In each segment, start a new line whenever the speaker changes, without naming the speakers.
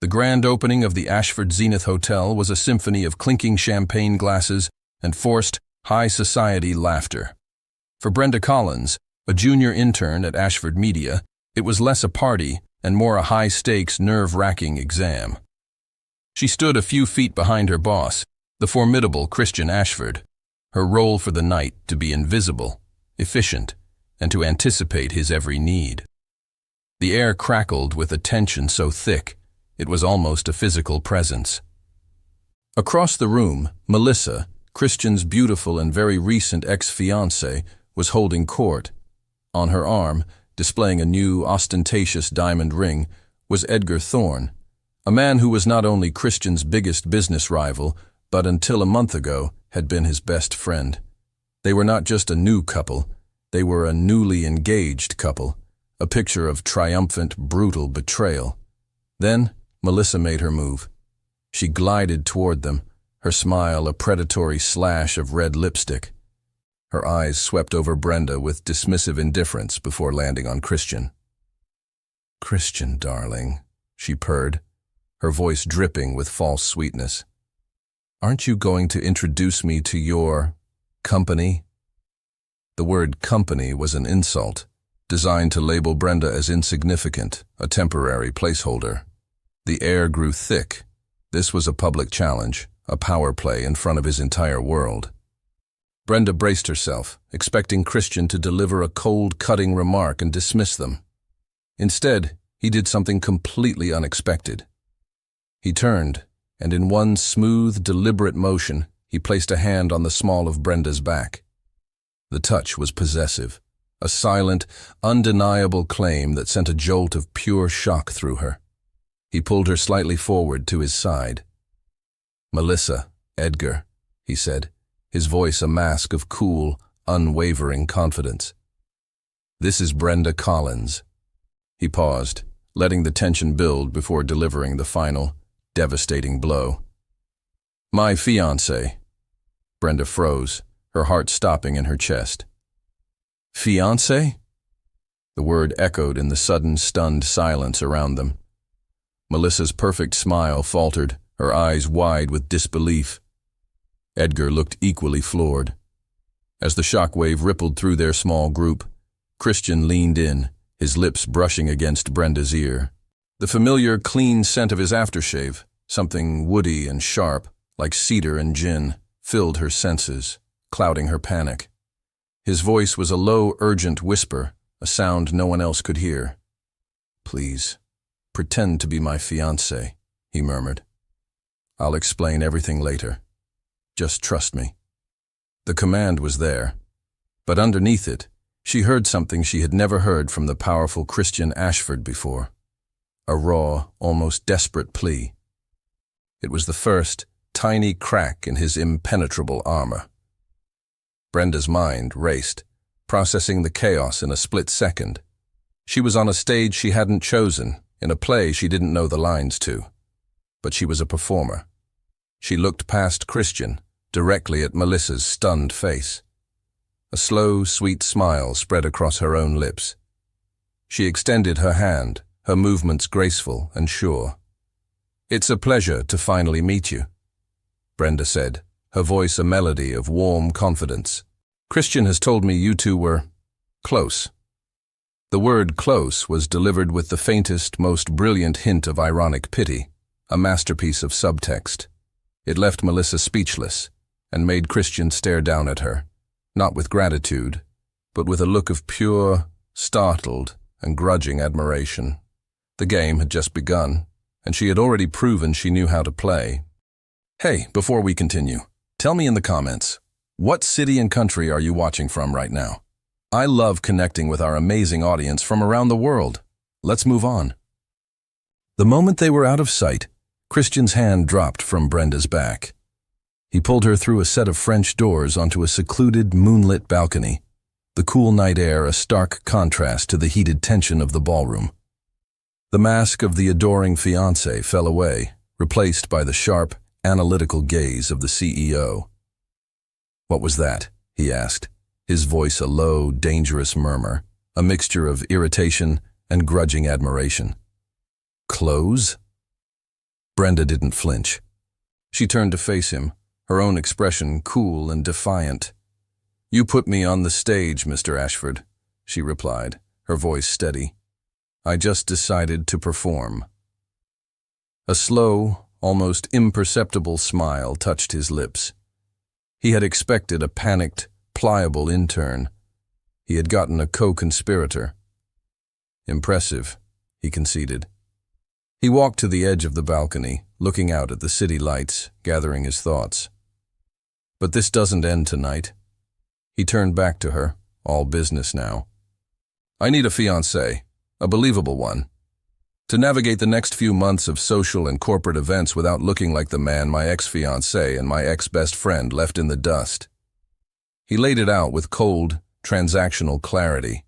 The grand opening of the Ashford Zenith Hotel was a symphony of clinking champagne glasses and forced, high society laughter. For Brenda Collins, a junior intern at Ashford Media, it was less a party and more a high-stakes, nerve-wracking exam. She stood a few feet behind her boss, the formidable Christian Ashford, her role for the night to be invisible, efficient, and to anticipate his every need. The air crackled with a tension so thick, it was almost a physical presence. Across the room, Melissa, Christian's beautiful and very recent ex-fiancée, was holding court. On her arm, displaying a new, ostentatious diamond ring, was Edgar Thorne, a man who was not only Christian's biggest business rival, but until a month ago had been his best friend. They were not just a new couple, they were a newly engaged couple, a picture of triumphant, brutal betrayal. Then, Melissa made her move. She glided toward them, her smile a predatory slash of red lipstick. Her eyes swept over Brenda with dismissive indifference before landing on Christian. "Christian, darling," she purred, her voice dripping with false sweetness. "Aren't you going to introduce me to your company?" The word company was an insult, designed to label Brenda as insignificant, a temporary placeholder. The air grew thick. This was a public challenge, a power play in front of his entire world. Brenda braced herself, expecting Christian to deliver a cold, cutting remark and dismiss them. Instead, he did something completely unexpected. He turned, and in one smooth, deliberate motion, he placed a hand on the small of Brenda's back. The touch was possessive, a silent, undeniable claim that sent a jolt of pure shock through her. He pulled her slightly forward to his side. "Melissa, Edgar," he said, his voice a mask of cool, unwavering confidence. "This is Brenda Collins." He paused, letting the tension build before delivering the final, devastating blow. "My fiancé." Brenda froze, her heart stopping in her chest. "Fiancé?" The word echoed in the sudden, stunned silence around them. Melissa's perfect smile faltered, her eyes wide with disbelief. Edgar looked equally floored. As the shockwave rippled through their small group, Christian leaned in, his lips brushing against Brenda's ear. The familiar, clean scent of his aftershave, something woody and sharp, like cedar and gin, filled her senses, clouding her panic. His voice was a low, urgent whisper, a sound no one else could hear. "Please, pretend to be my fiancé," he murmured. "I'll explain everything later. Just trust me." The command was there, but underneath it, she heard something she had never heard from the powerful Christian Ashford before. A raw, almost desperate plea. It was the first, tiny crack in his impenetrable armor. Brenda's mind raced, processing the chaos in a split second. She was on a stage she hadn't chosen, in a play she didn't know the lines to. But she was a performer. She looked past Christian, directly at Melissa's stunned face. A slow, sweet smile spread across her own lips. She extended her hand, her movements graceful and sure. "It's a pleasure to finally meet you," Brenda said, her voice a melody of warm confidence. "Christian has told me you two were close." The word close was delivered with the faintest, most brilliant hint of ironic pity, a masterpiece of subtext. It left Melissa speechless and made Christian stare down at her, not with gratitude, but with a look of pure, startled, and grudging admiration. The game had just begun, and she had already proven she knew how to play. "Hey, before we continue, tell me in the comments, what city and country are you watching from right now? I love connecting with our amazing audience from around the world. Let's move on." The moment they were out of sight, Christian's hand dropped from Brenda's back. He pulled her through a set of French doors onto a secluded, moonlit balcony, the cool night air a stark contrast to the heated tension of the ballroom. The mask of the adoring fiancé fell away, replaced by the sharp, analytical gaze of the CEO. "What was that?" he asked, his voice a low, dangerous murmur, a mixture of irritation and grudging admiration. "Clothes?" Brenda didn't flinch. She turned to face him, her own expression cool and defiant. "You put me on the stage, Mr. Ashford," she replied, her voice steady. "I just decided to perform." A slow, almost imperceptible smile touched his lips. He had expected a panicked, pliable intern. He had gotten a co-conspirator. "Impressive," he conceded. He walked to the edge of the balcony, looking out at the city lights, gathering his thoughts. "But this doesn't end tonight." He turned back to her, all business now. "I need a fiancée, a believable one, to navigate the next few months of social and corporate events without looking like the man my ex-fiancée and my ex-best friend left in the dust." He laid it out with cold, transactional clarity.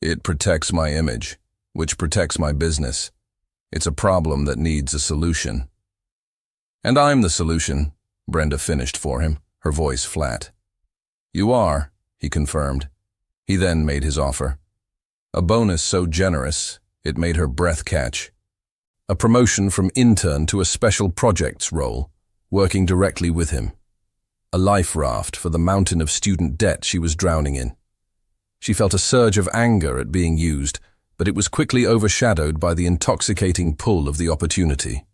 "It protects my image, which protects my business. It's a problem that needs a solution." "And I'm the solution," Brenda finished for him, her voice flat. "You are," he confirmed. He then made his offer. A bonus so generous, it made her breath catch. A promotion from intern to a special projects role, working directly with him. A life raft for the mountain of student debt she was drowning in. She felt a surge of anger at being used, but it was quickly overshadowed by the intoxicating pull of the opportunity.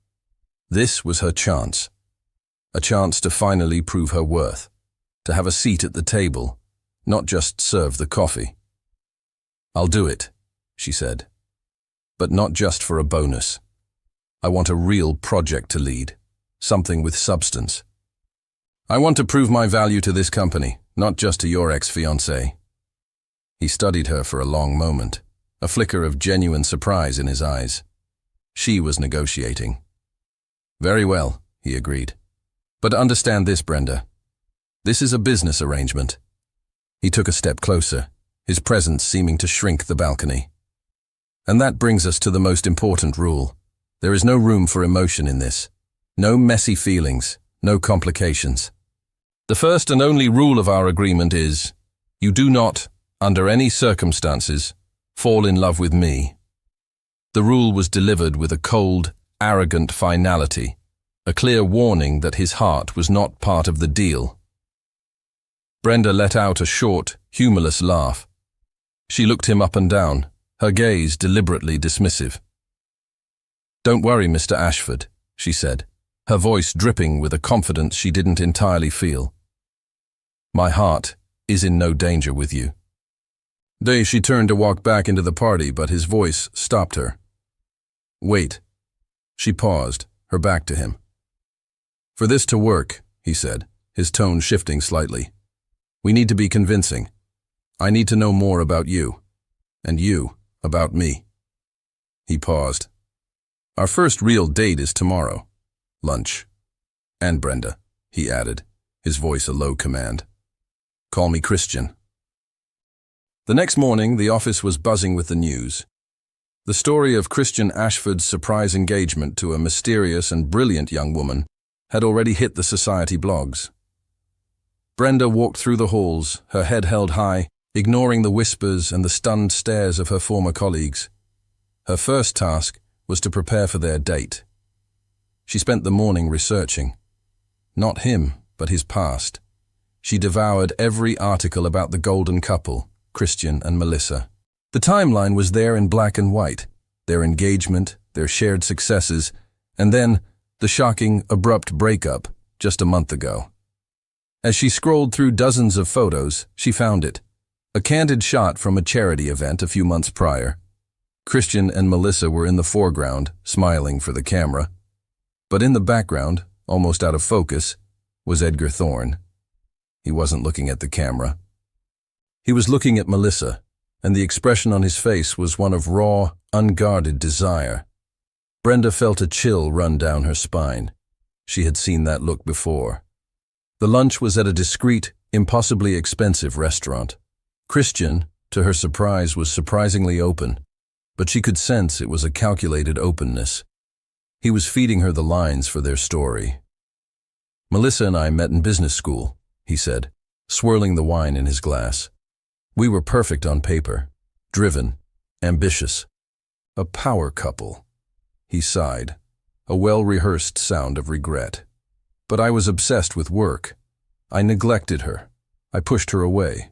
This was her chance. A chance to finally prove her worth, to have a seat at the table, not just serve the coffee. "I'll do it," she said. "But not just for a bonus. I want a real project to lead, something with substance. I want to prove my value to this company, not just to your ex-fiancée." He studied her for a long moment, a flicker of genuine surprise in his eyes. She was negotiating. "Very well," he agreed. "But understand this, Brenda. This is a business arrangement." He took a step closer, his presence seeming to shrink the balcony. "And that brings us to the most important rule. There is no room for emotion in this. No messy feelings, no complications. The first and only rule of our agreement is, you do not, under any circumstances, fall in love with me." The rule was delivered with a cold, arrogant finality, a clear warning that his heart was not part of the deal. Brenda let out a short, humorless laugh. She looked him up and down, her gaze deliberately dismissive. "Don't worry, Mr. Ashford," she said, her voice dripping with a confidence she didn't entirely feel. "My heart is in no danger with you." She turned to walk back into the party, but his voice stopped her. "Wait." She paused, her back to him. "For this to work," he said, his tone shifting slightly, "we need to be convincing. I need to know more about you, and you about me." He paused. "Our first real date is tomorrow. Lunch. And Brenda," he added, his voice a low command. "Call me Christian." The next morning, the office was buzzing with the news. The story of Christian Ashford's surprise engagement to a mysterious and brilliant young woman had already hit the society blogs. Brenda walked through the halls, her head held high, ignoring the whispers and the stunned stares of her former colleagues. Her first task was to prepare for their date. She spent the morning researching. Not him, but his past. She devoured every article about the golden couple, Christian and Melissa. The timeline was there in black and white, their engagement, their shared successes, and then the shocking, abrupt breakup just a month ago. As she scrolled through dozens of photos, she found it. A candid shot from a charity event a few months prior. Christian and Melissa were in the foreground, smiling for the camera. But in the background, almost out of focus, was Edgar Thorne. He wasn't looking at the camera. He was looking at Melissa, and the expression on his face was one of raw, unguarded desire. Brenda felt a chill run down her spine. She had seen that look before. The lunch was at a discreet, impossibly expensive restaurant. Christian, to her surprise, was surprisingly open, but she could sense it was a calculated openness. He was feeding her the lines for their story. "Melissa and I met in business school," he said, swirling the wine in his glass. "We were perfect on paper, driven, ambitious. A power couple." He sighed, a well-rehearsed sound of regret. But I was obsessed with work. I neglected her. I pushed her away.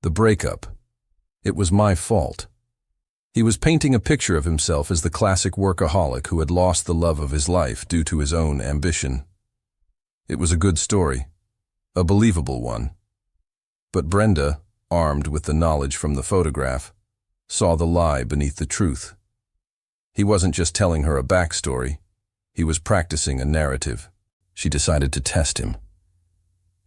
The breakup. It was my fault. He was painting a picture of himself as the classic workaholic who had lost the love of his life due to his own ambition. It was a good story, a believable one. But Brenda, armed with the knowledge from the photograph, saw the lie beneath the truth. He wasn't just telling her a backstory, he was practicing a narrative. She decided to test him.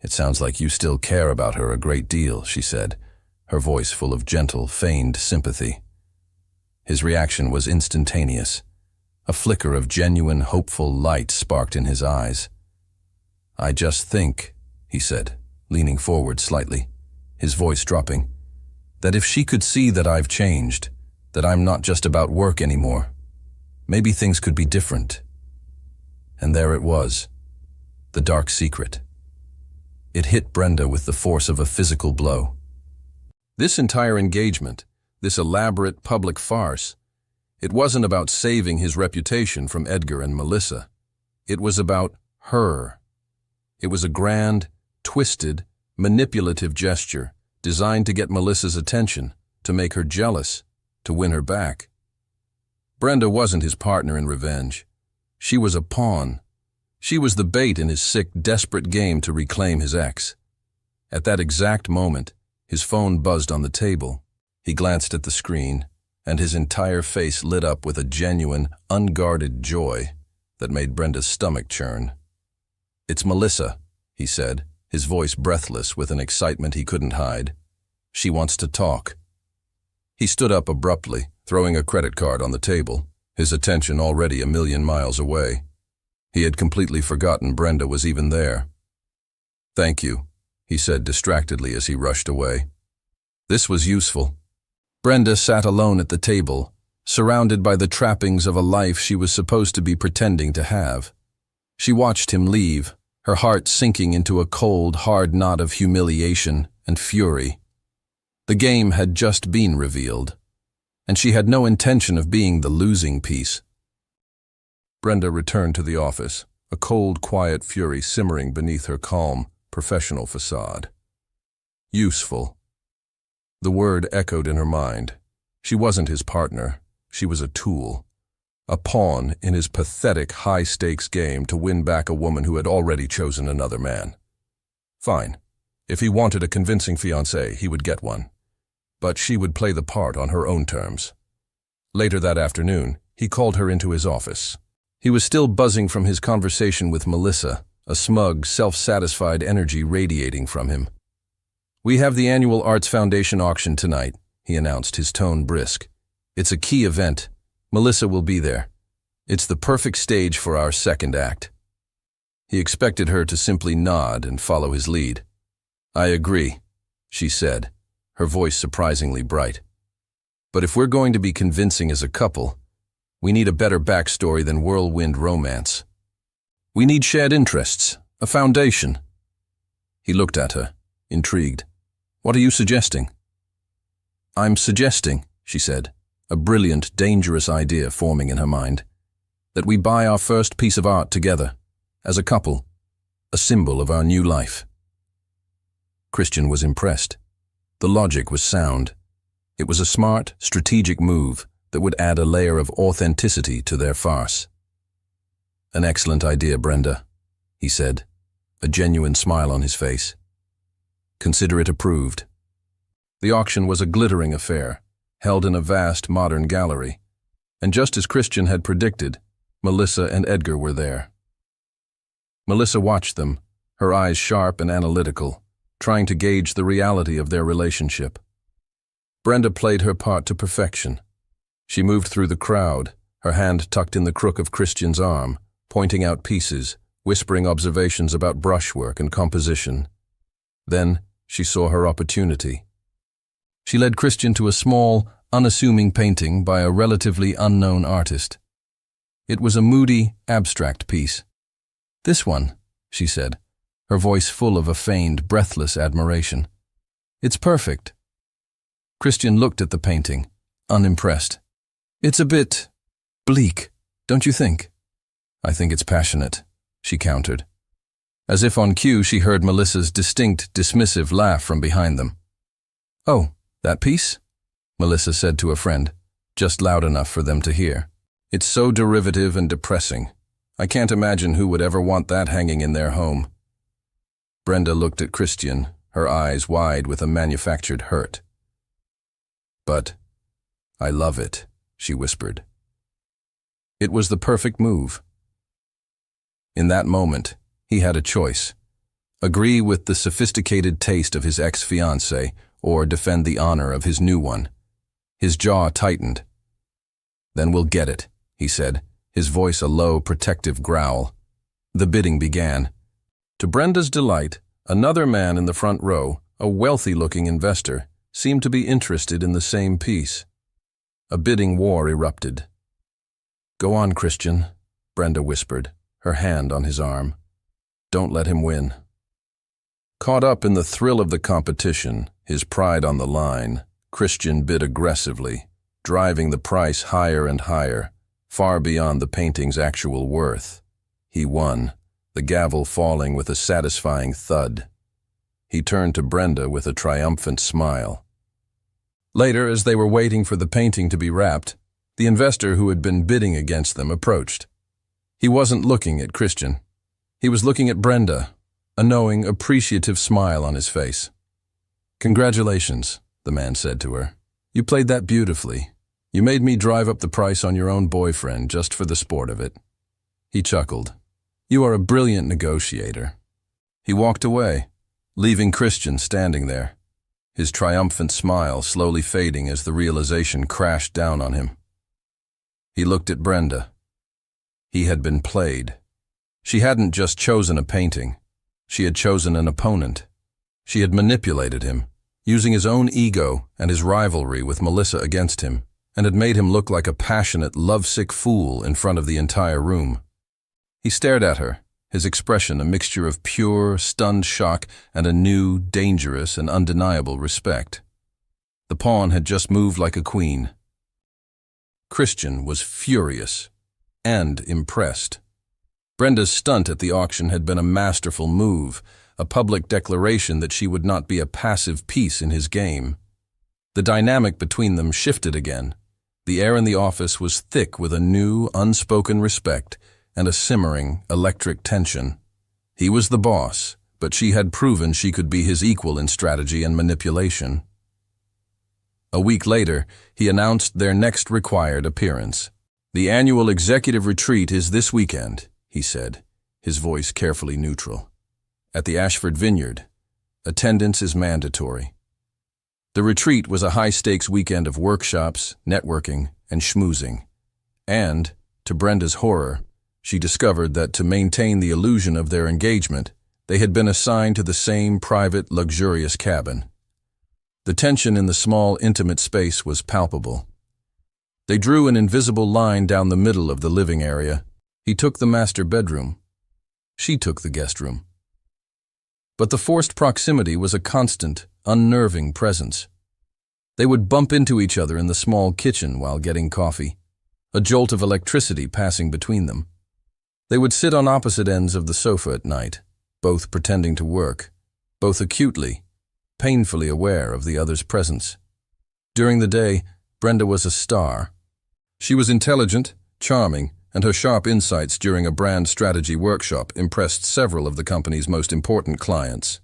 "It sounds like you still care about her a great deal," she said, her voice full of gentle, feigned sympathy. His reaction was instantaneous. A flicker of genuine, hopeful light sparked in his eyes. "I just think," he said, leaning forward slightly, his voice dropping, "that if she could see that I've changed, that I'm not just about work anymore, maybe things could be different." And there it was, the dark secret. It hit Brenda with the force of a physical blow. This entire engagement, this elaborate public farce, it wasn't about saving his reputation from Edgar and Melissa. It was about her. It was a grand, twisted, manipulative gesture designed to get Melissa's attention, to make her jealous, to win her back. Brenda wasn't his partner in revenge. She was a pawn. She was the bait in his sick, desperate game to reclaim his ex. At that exact moment, his phone buzzed on the table. He glanced at the screen, and his entire face lit up with a genuine, unguarded joy that made Brenda's stomach churn. "It's Melissa," he said, his voice breathless with an excitement he couldn't hide. "She wants to talk." He stood up abruptly, throwing a credit card on the table, his attention already a million miles away. He had completely forgotten Brenda was even there. "Thank you," he said distractedly as he rushed away. This was useful. Brenda sat alone at the table, surrounded by the trappings of a life she was supposed to be pretending to have. She watched him leave, her heart sinking into a cold, hard knot of humiliation and fury. The game had just been revealed, and she had no intention of being the losing piece. Brenda returned to the office, a cold, quiet fury simmering beneath her calm, professional facade. Useful. The word echoed in her mind. She wasn't his partner. She was a tool. A pawn in his pathetic, high-stakes game to win back a woman who had already chosen another man. Fine. If he wanted a convincing fiancée, he would get one. But she would play the part on her own terms. Later that afternoon, he called her into his office. He was still buzzing from his conversation with Melissa, a smug, self-satisfied energy radiating from him. "We have the annual Arts Foundation auction tonight," he announced, his tone brisk. "It's a key event. Melissa will be there. It's the perfect stage for our second act." He expected her to simply nod and follow his lead. "I agree," she said, her voice surprisingly bright. "But if we're going to be convincing as a couple, we need a better backstory than whirlwind romance. We need shared interests, a foundation." He looked at her, intrigued. "What are you suggesting?" "I'm suggesting," she said, a brilliant, dangerous idea forming in her mind, "that we buy our first piece of art together, as a couple, a symbol of our new life." Christian was impressed. The logic was sound. It was a smart, strategic move that would add a layer of authenticity to their farce. "An excellent idea, Brenda," he said, a genuine smile on his face. "Consider it approved." The auction was a glittering affair, held in a vast, modern gallery, and just as Christian had predicted, Melissa and Edgar were there. Melissa watched them, her eyes sharp and analytical, trying to gauge the reality of their relationship. Brenda played her part to perfection. She moved through the crowd, her hand tucked in the crook of Christian's arm, pointing out pieces, whispering observations about brushwork and composition. Then she saw her opportunity. She led Christian to a small, unassuming painting by a relatively unknown artist. It was a moody, abstract piece. "This one," she said, her voice full of a feigned, breathless admiration. "It's perfect." Christian looked at the painting, unimpressed. "It's a bit bleak, don't you think?" I think it's passionate, she countered. As if on cue, she heard Melissa's distinct, dismissive laugh from behind them. Oh, that piece? Melissa said to a friend, just loud enough for them to hear. It's so derivative and depressing. I can't imagine who would ever want that hanging in their home. Brenda looked at Christian, her eyes wide with a manufactured hurt. But I love it, she whispered. It was the perfect move. In that moment, he had a choice. Agree with the sophisticated taste of his ex-fiancée or defend the honor of his new one. His jaw tightened. Then we'll get it, he said, his voice a low, protective growl. The bidding began. To Brenda's delight, another man in the front row, a wealthy-looking investor, seemed to be interested in the same piece. A bidding war erupted. Go on, Christian, Brenda whispered, her hand on his arm. Don't let him win. Caught up in the thrill of the competition, his pride on the line, Christian bid aggressively, driving the price higher and higher, far beyond the painting's actual worth. He won, the gavel falling with a satisfying thud. He turned to Brenda with a triumphant smile. Later, as they were waiting for the painting to be wrapped, the investor who had been bidding against them approached. He wasn't looking at Christian. He was looking at Brenda, a knowing, appreciative smile on his face. Congratulations, the man said to her. You played that beautifully. You made me drive up the price on your own boyfriend just for the sport of it. He chuckled. You are a brilliant negotiator. He walked away, leaving Christian standing there, his triumphant smile slowly fading as the realization crashed down on him. He looked at Brenda. He had been played. She hadn't just chosen a painting. She had chosen an opponent. She had manipulated him, using his own ego and his rivalry with Melissa against him, and had made him look like a passionate, lovesick fool in front of the entire room. He stared at her, his expression a mixture of pure, stunned shock and a new, dangerous, and undeniable respect. The pawn had just moved like a queen. Christian was furious and impressed. Brenda's stunt at the auction had been a masterful move, a public declaration that she would not be a passive piece in his game. The dynamic between them shifted again. The air in the office was thick with a new, unspoken respect and a simmering, electric tension. He was the boss, but she had proven she could be his equal in strategy and manipulation. A week later, he announced their next required appearance. The annual executive retreat is this weekend, he said, his voice carefully neutral. At the Ashford Vineyard, attendance is mandatory. The retreat was a high-stakes weekend of workshops, networking, and schmoozing. And, to Brenda's horror, she discovered that to maintain the illusion of their engagement, they had been assigned to the same private, luxurious cabin. The tension in the small, intimate space was palpable. They drew an invisible line down the middle of the living area. He took the master bedroom. She took the guest room. But the forced proximity was a constant, unnerving presence. They would bump into each other in the small kitchen while getting coffee, a jolt of electricity passing between them. They would sit on opposite ends of the sofa at night, both pretending to work, both acutely, painfully aware of the other's presence. During the day, Brenda was a star. She was intelligent, charming, and her sharp insights during a brand strategy workshop impressed several of the company's most important clients.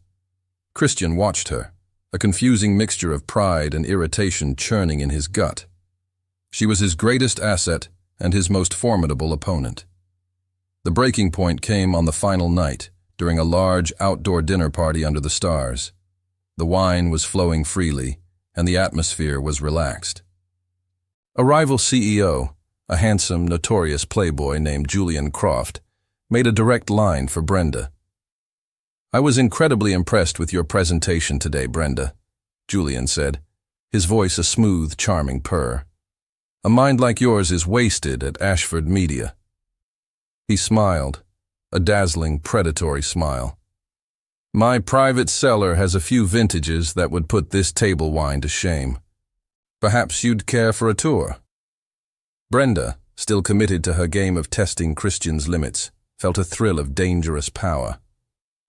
Christian watched her, a confusing mixture of pride and irritation churning in his gut. She was his greatest asset and his most formidable opponent. The breaking point came on the final night, during a large outdoor dinner party under the stars. The wine was flowing freely, and the atmosphere was relaxed. A rival CEO, a handsome, notorious playboy named Julian Croft, made a direct line for Brenda. I was incredibly impressed with your presentation today, Brenda, Julian said, his voice a smooth, charming purr. A mind like yours is wasted at Ashford Media. He smiled, a dazzling, predatory smile. My private cellar has a few vintages that would put this table wine to shame. Perhaps you'd care for a tour. Brenda, still committed to her game of testing Christian's limits, felt a thrill of dangerous power.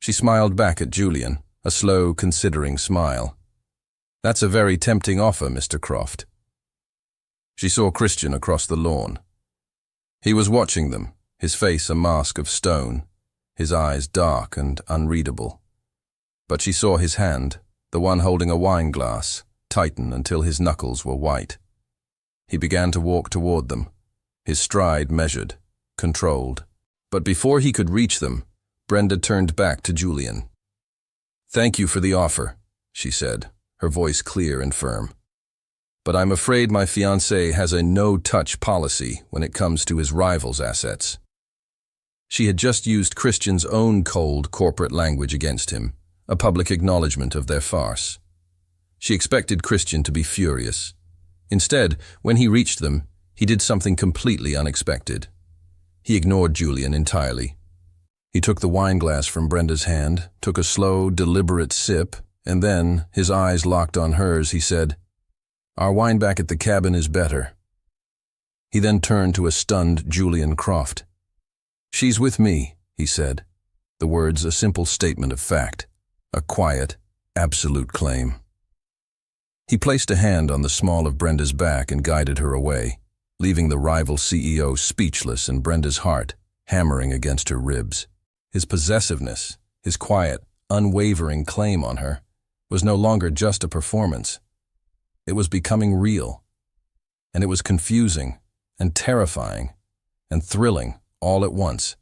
She smiled back at Julian, a slow, considering smile. "That's a very tempting offer, Mr. Croft." She saw Christian across the lawn. He was watching them, his face a mask of stone, his eyes dark and unreadable. But she saw his hand, the one holding a wine glass, tighten until his knuckles were white. He began to walk toward them, his stride measured, controlled. But before he could reach them, Brenda turned back to Julian. "Thank you for the offer," she said, her voice clear and firm. "But I'm afraid my fiancé has a no-touch policy when it comes to his rival's assets." She had just used Christian's own cold corporate language against him, a public acknowledgement of their farce. She expected Christian to be furious. Instead, when he reached them, he did something completely unexpected. He ignored Julian entirely. He took the wineglass from Brenda's hand, took a slow, deliberate sip, and then, his eyes locked on hers, he said, "Our wine back at the cabin is better." He then turned to a stunned Julian Croft. "She's with me," he said, the words a simple statement of fact, a quiet, absolute claim. He placed a hand on the small of Brenda's back and guided her away, leaving the rival CEO speechless and Brenda's heart hammering against her ribs. His possessiveness, his quiet, unwavering claim on her, was no longer just a performance. It was becoming real. And it was confusing and terrifying and thrilling all at once.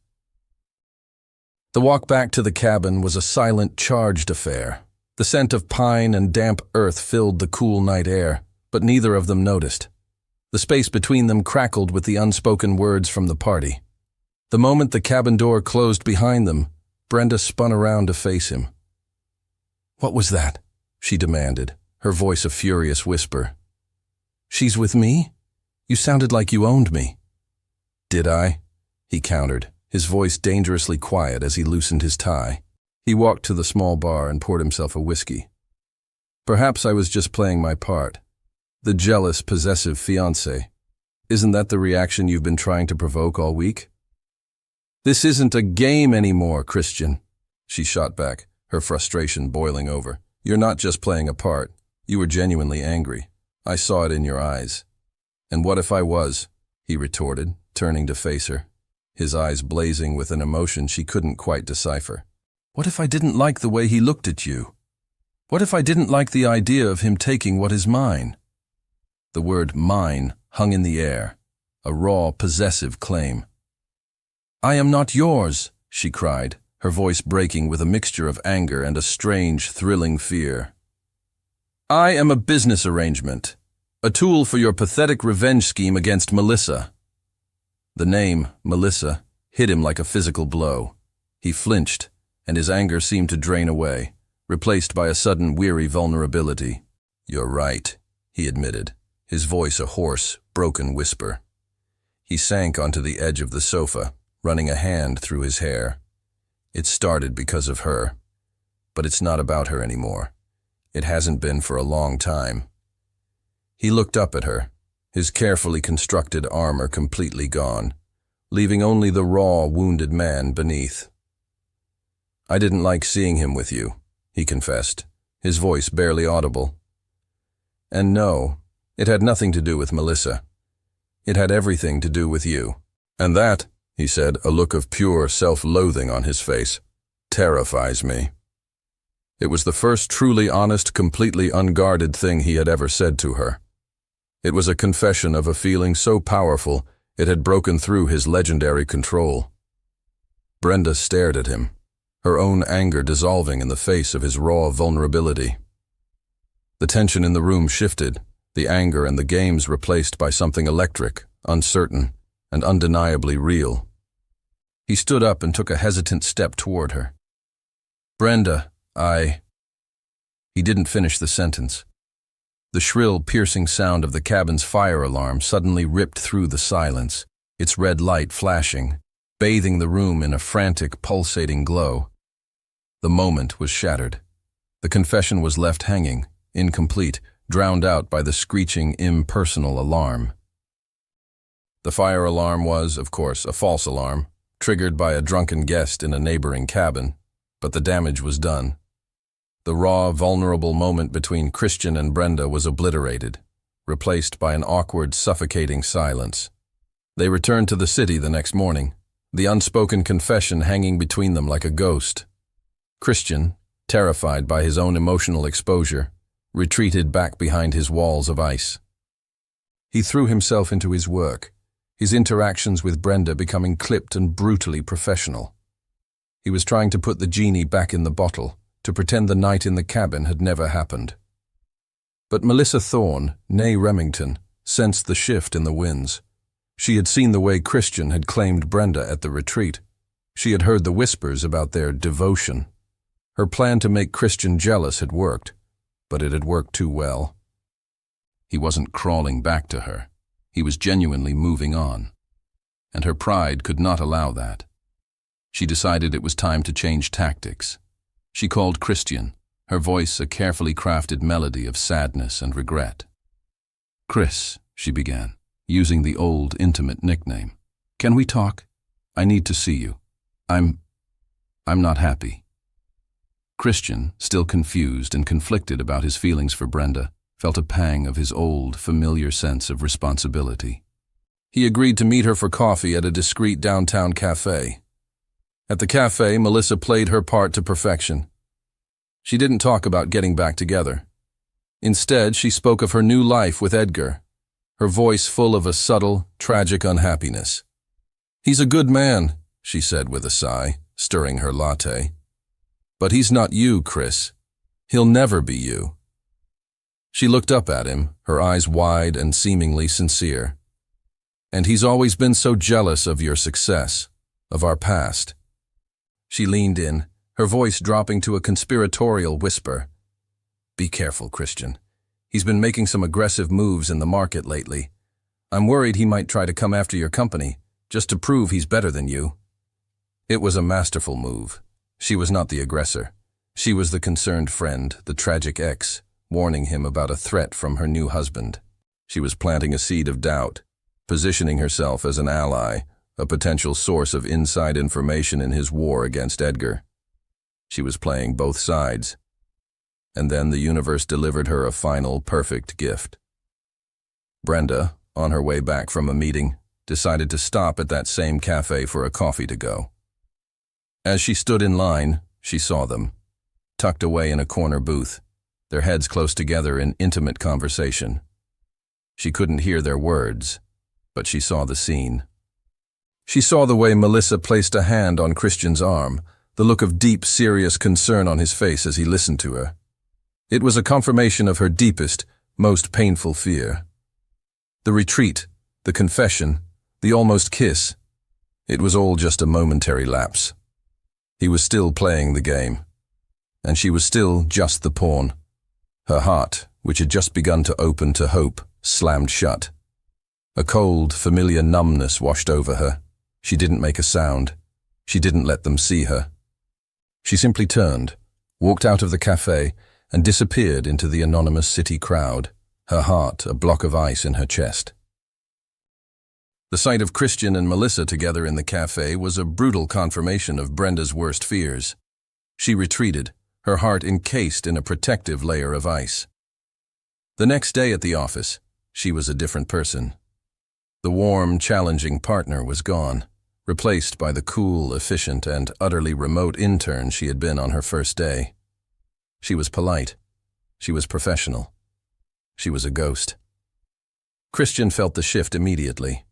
The walk back to the cabin was a silent, charged affair. The scent of pine and damp earth filled the cool night air, but neither of them noticed. The space between them crackled with the unspoken words from the party. The moment the cabin door closed behind them, Brenda spun around to face him. "What was that?" she demanded, her voice a furious whisper. "She's with me? You sounded like you owned me." "Did I?" he countered, his voice dangerously quiet as he loosened his tie. He walked to the small bar and poured himself a whiskey. "Perhaps I was just playing my part. The jealous, possessive fiancé. Isn't that the reaction you've been trying to provoke all week?" "This isn't a game anymore, Christian," she shot back, her frustration boiling over. "You're not just playing a part. You were genuinely angry. I saw it in your eyes." "And what if I was?" he retorted, turning to face her, his eyes blazing with an emotion she couldn't quite decipher. "What if I didn't like the way he looked at you? What if I didn't like the idea of him taking what is mine?" The word mine hung in the air, a raw, possessive claim. "I am not yours," she cried, her voice breaking with a mixture of anger and a strange, thrilling fear. "I am a business arrangement, a tool for your pathetic revenge scheme against Melissa." The name, Melissa, hit him like a physical blow. He flinched, and his anger seemed to drain away, replaced by a sudden weary vulnerability. "You're right," he admitted, his voice a hoarse, broken whisper. He sank onto the edge of the sofa, running a hand through his hair. "It started because of her, but it's not about her anymore. It hasn't been for a long time." He looked up at her, his carefully constructed armor completely gone, leaving only the raw, wounded man beneath. "I didn't like seeing him with you," he confessed, his voice barely audible. "And no, it had nothing to do with Melissa. It had everything to do with you. And that," he said, a look of pure self-loathing on his face, "terrifies me." It was the first truly honest, completely unguarded thing he had ever said to her. It was a confession of a feeling so powerful it had broken through his legendary control. Brenda stared at him, her own anger dissolving in the face of his raw vulnerability. The tension in the room shifted, the anger and the games replaced by something electric, uncertain, and undeniably real. He stood up and took a hesitant step toward her. "Brenda, He didn't finish the sentence. The shrill, piercing sound of the cabin's fire alarm suddenly ripped through the silence, its red light flashing, bathing the room in a frantic, pulsating glow. The moment was shattered. The confession was left hanging, incomplete, drowned out by the screeching, impersonal alarm. The fire alarm was, of course, a false alarm, triggered by a drunken guest in a neighboring cabin, but the damage was done. The raw, vulnerable moment between Christian and Brenda was obliterated, replaced by an awkward, suffocating silence. They returned to the city the next morning, the unspoken confession hanging between them like a ghost. Christian, terrified by his own emotional exposure, retreated back behind his walls of ice. He threw himself into his work, his interactions with Brenda becoming clipped and brutally professional. He was trying to put the genie back in the bottle, to pretend the night in the cabin had never happened. But Melissa Thorne, née Remington, sensed the shift in the winds. She had seen the way Christian had claimed Brenda at the retreat. She had heard the whispers about their devotion. Her plan to make Christian jealous had worked, but it had worked too well. He wasn't crawling back to her. He was genuinely moving on. And her pride could not allow that. She decided it was time to change tactics. She called Christian, her voice a carefully crafted melody of sadness and regret. "Chris," she began, using the old, intimate nickname. "Can we talk? I need to see you. I'm not happy." Christian, still confused and conflicted about his feelings for Brenda, felt a pang of his old, familiar sense of responsibility. He agreed to meet her for coffee at a discreet downtown cafe. At the cafe, Melissa played her part to perfection. She didn't talk about getting back together. Instead, she spoke of her new life with Edgar, her voice full of a subtle, tragic unhappiness. "He's a good man," she said with a sigh, stirring her latte. "But he's not you, Chris. He'll never be you." She looked up at him, her eyes wide and seemingly sincere. "And he's always been so jealous of your success, of our past." She leaned in, her voice dropping to a conspiratorial whisper. "Be careful, Christian. He's been making some aggressive moves in the market lately. I'm worried he might try to come after your company, just to prove he's better than you." It was a masterful move. She was not the aggressor. She was the concerned friend, the tragic ex, warning him about a threat from her new husband. She was planting a seed of doubt, positioning herself as an ally, a potential source of inside information in his war against Edgar. She was playing both sides. And then the universe delivered her a final, perfect gift. Brenda, on her way back from a meeting, decided to stop at that same cafe for a coffee to go. As she stood in line, she saw them, tucked away in a corner booth, their heads close together in intimate conversation. She couldn't hear their words, but she saw the scene. She saw the way Melissa placed a hand on Christian's arm, the look of deep, serious concern on his face as he listened to her. It was a confirmation of her deepest, most painful fear. The retreat, the confession, the almost kiss, it was all just a momentary lapse. He was still playing the game, and she was still just the pawn. Her heart, which had just begun to open to hope, slammed shut. A cold, familiar numbness washed over her. She didn't make a sound. She didn't let them see her. She simply turned, walked out of the cafe, and disappeared into the anonymous city crowd, her heart a block of ice in her chest. The sight of Christian and Melissa together in the cafe was a brutal confirmation of Brenda's worst fears. She retreated, her heart encased in a protective layer of ice. The next day at the office, she was a different person. The warm, challenging partner was gone, replaced by the cool, efficient, and utterly remote intern she had been on her first day. She was polite. She was professional. She was a ghost. Christian felt the shift immediately.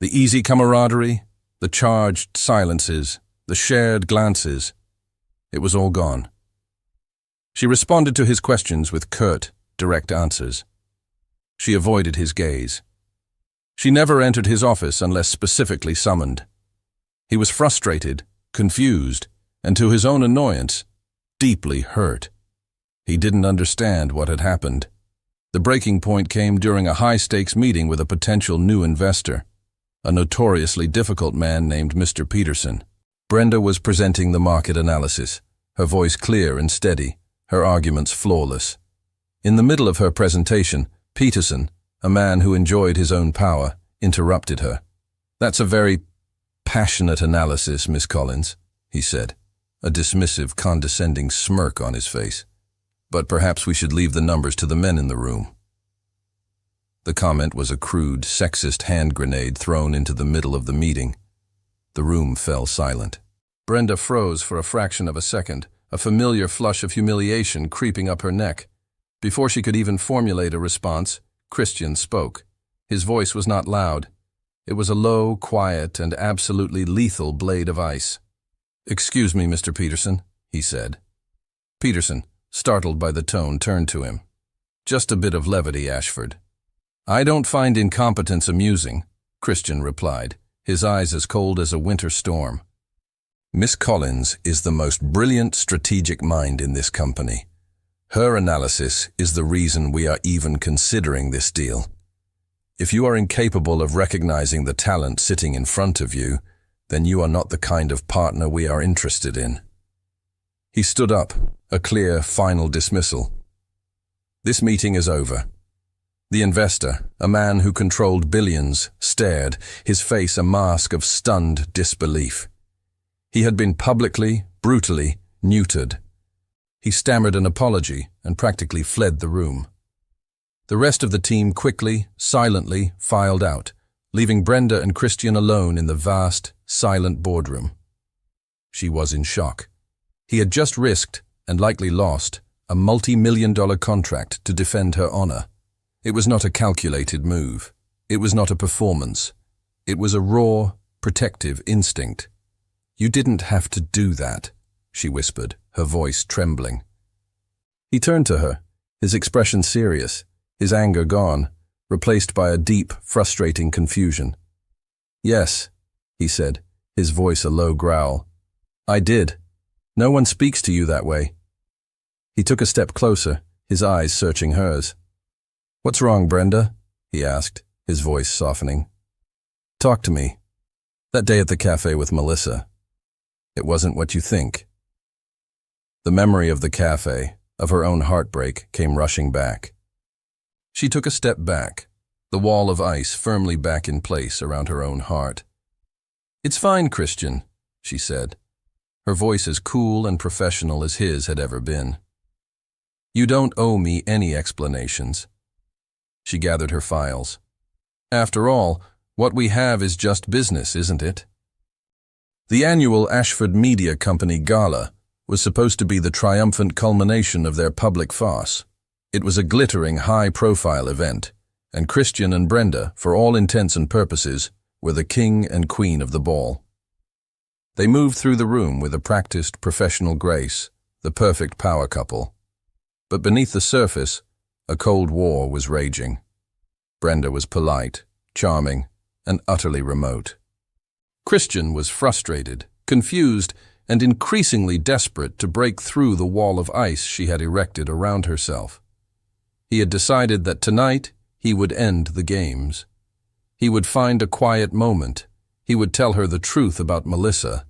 The easy camaraderie, the charged silences, the shared glances, it was all gone. She responded to his questions with curt, direct answers. She avoided his gaze. She never entered his office unless specifically summoned. He was frustrated, confused, and to his own annoyance, deeply hurt. He didn't understand what had happened. The breaking point came during a high-stakes meeting with a potential new investor, a notoriously difficult man named Mr. Peterson. Brenda was presenting the market analysis, her voice clear and steady, her arguments flawless. In the middle of her presentation, Peterson, a man who enjoyed his own power, interrupted her. "That's a very passionate analysis, Miss Collins," he said, a dismissive, condescending smirk on his face. "But perhaps we should leave the numbers to the men in the room." The comment was a crude, sexist hand grenade thrown into the middle of the meeting. The room fell silent. Brenda froze for a fraction of a second, a familiar flush of humiliation creeping up her neck. Before she could even formulate a response, Christian spoke. His voice was not loud. It was a low, quiet, and absolutely lethal blade of ice. "Excuse me, Mr. Peterson," he said. Peterson, startled by the tone, turned to him. "Just a bit of levity, Ashford." "I don't find incompetence amusing," Christian replied, his eyes as cold as a winter storm. "Miss Collins is the most brilliant strategic mind in this company. Her analysis is the reason we are even considering this deal. If you are incapable of recognizing the talent sitting in front of you, then you are not the kind of partner we are interested in." He stood up, a clear, final dismissal. "This meeting is over." The investor, a man who controlled billions, stared, his face a mask of stunned disbelief. He had been publicly, brutally neutered. He stammered an apology and practically fled the room. The rest of the team quickly, silently filed out, leaving Brenda and Christian alone in the vast, silent boardroom. She was in shock. He had just risked, and likely lost, a multi-million-dollar contract to defend her honor. It was not a calculated move. It was not a performance. It was a raw, protective instinct. "You didn't have to do that," she whispered, her voice trembling. He turned to her, his expression serious, his anger gone, replaced by a deep, frustrating confusion. "Yes," he said, his voice a low growl. "I did. No one speaks to you that way." He took a step closer, his eyes searching hers. "What's wrong, Brenda?" he asked, his voice softening. "Talk to me. That day at the cafe with Melissa. It wasn't what you think." The memory of the cafe, of her own heartbreak, came rushing back. She took a step back, the wall of ice firmly back in place around her own heart. "It's fine, Christian," she said, her voice as cool and professional as his had ever been. "You don't owe me any explanations." She gathered her files. "After all, what we have is just business, isn't it?" The annual Ashford Media Company Gala was supposed to be the triumphant culmination of their public farce. It was a glittering, high-profile event, and Christian and Brenda, for all intents and purposes, were the king and queen of the ball. They moved through the room with a practiced, professional grace, the perfect power couple. But beneath the surface, a cold war was raging. Brenda was polite, charming, and utterly remote. Christian was frustrated, confused, and increasingly desperate to break through the wall of ice she had erected around herself. He had decided that tonight he would end the games. He would find a quiet moment, he would tell her the truth about Melissa,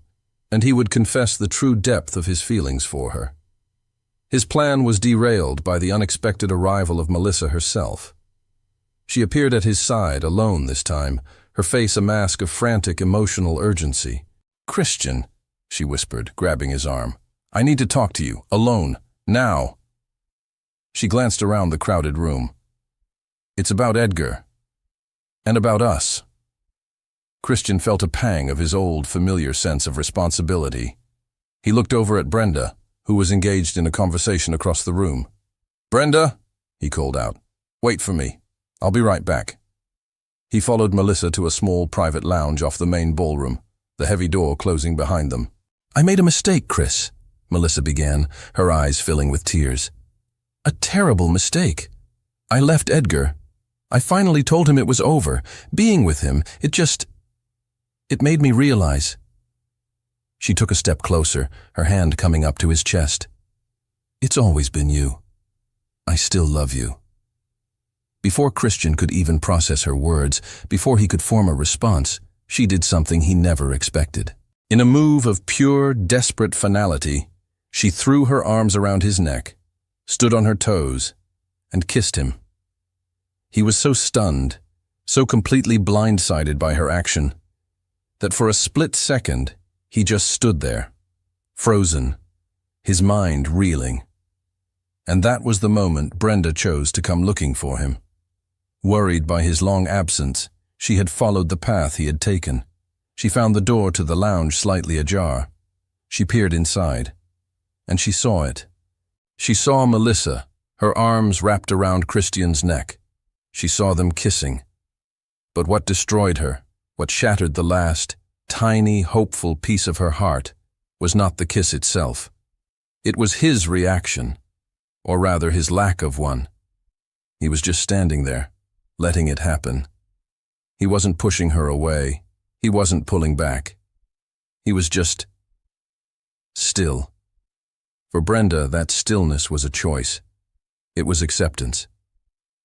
and he would confess the true depth of his feelings for her. His plan was derailed by the unexpected arrival of Melissa herself. She appeared at his side, alone this time, her face a mask of frantic emotional urgency. "Christian," she whispered, grabbing his arm. "I need to talk to you, alone, now." She glanced around the crowded room. "It's about Edgar. And about us." Christian felt a pang of his old, familiar sense of responsibility. He looked over at Brenda, who was engaged in a conversation across the room. "Brenda," he called out, "wait for me. I'll be right back." He followed Melissa to a small private lounge off the main ballroom, the heavy door closing behind them. "I made a mistake, Chris," Melissa began, her eyes filling with tears. "A terrible mistake. I left Edgar. I finally told him it was over. Being with him, it made me realize." She took a step closer, her hand coming up to his chest. "It's always been you. I still love you." Before Christian could even process her words, before he could form a response, she did something he never expected. In a move of pure, desperate finality, she threw her arms around his neck, stood on her toes, and kissed him. He was so stunned, so completely blindsided by her action, that for a split second he just stood there, frozen, his mind reeling. And that was the moment Brenda chose to come looking for him. Worried by his long absence, she had followed the path he had taken. She found the door to the lounge slightly ajar. She peered inside, and she saw it. She saw Melissa, her arms wrapped around Christian's neck. She saw them kissing. But what destroyed her, what shattered the last, tiny, hopeful piece of her heart, was not the kiss itself. It was his reaction, or rather his lack of one. He was just standing there, letting it happen. He wasn't pushing her away. He wasn't pulling back. He was just still. For Brenda, that stillness was a choice. It was acceptance.